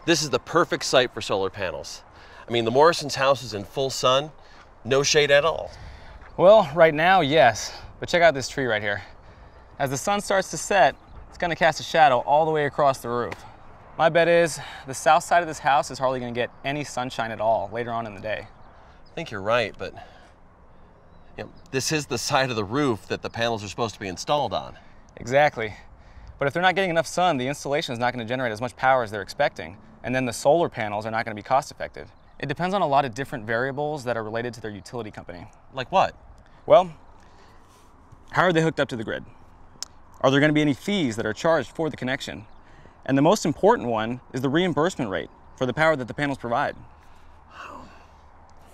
This is the perfect site for solar panels. I mean, the Morrison's house is in full sun, no shade at all. Well, right now, yes, but check out this tree right here. As the sun starts to set, it's gonna cast a shadow all the way across the roof. My bet is the south side of this house is hardly gonna get any sunshine at all later on in the day. I think you're right, but this is the side of the roof that the panels are supposed to be installed on. Exactly. But if they're not getting enough sun, the installation is not gonna generate as much power as they're expecting, and then the solar panels are not gonna be cost effective. It depends on a lot of different variables that are related to their utility company. Like what? Well, how are they hooked up to the grid? Are there gonna be any fees that are charged for the connection? And the most important one is the reimbursement rate for the power that the panels provide.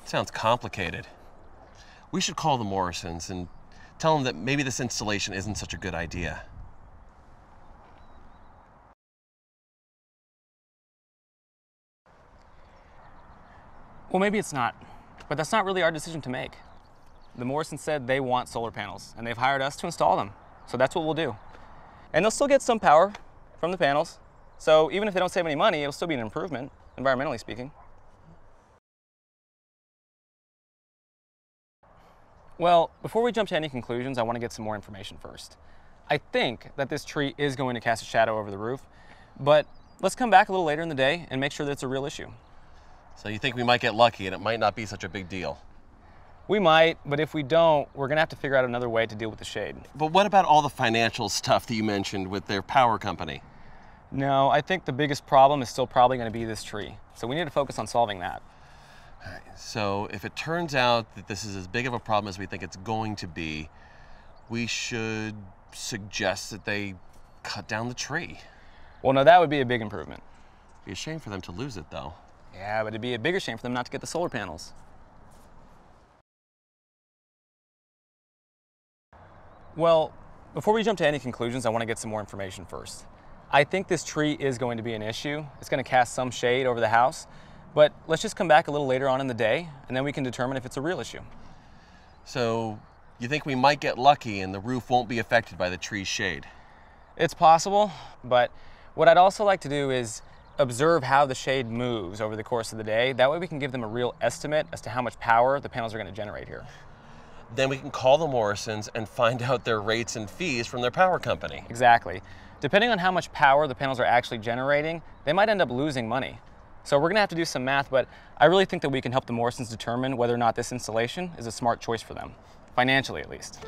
Sounds complicated. We should call the Morrisons and tell them that maybe this installation isn't such a good idea. Well, maybe it's not, but that's not really our decision to make. The Morrisons said they want solar panels, and they've hired us to install them. So that's what we'll do. And they'll still get some power from the panels. So even if they don't save any money, it'll still be an improvement, environmentally speaking. Well, before we jump to any conclusions, I want to get some more information first. I think that this tree is going to cast a shadow over the roof, but let's come back a little later in the day and make sure that it's a real issue. So you think we might get lucky and it might not be such a big deal? We might, but if we don't, we're gonna have to figure out another way to deal with the shade. But what about all the financial stuff that you mentioned with their power company? No, I think the biggest problem is still probably gonna be this tree. So we need to focus on solving that. All right, so if it turns out that this is as big of a problem as we think it's going to be, we should suggest that they cut down the tree. Well, no, that would be a big improvement. It'd be a shame for them to lose it, though. Yeah, but it'd be a bigger shame for them not to get the solar panels. Well, before we jump to any conclusions, I want to get some more information first. I think this tree is going to be an issue. It's going to cast some shade over the house, but let's just come back a little later on in the day, and then we can determine if it's a real issue. So you think we might get lucky and the roof won't be affected by the tree's shade? It's possible, but what I'd also like to do is observe how the shade moves over the course of the day. That way we can give them a real estimate as to how much power the panels are going to generate here. Then we can call the Morrisons and find out their rates and fees from their power company. Exactly. Depending on how much power the panels are actually generating, they might end up losing money. So we're gonna have to do some math, but I really think that we can help the Morrisons determine whether or not this installation is a smart choice for them, financially at least.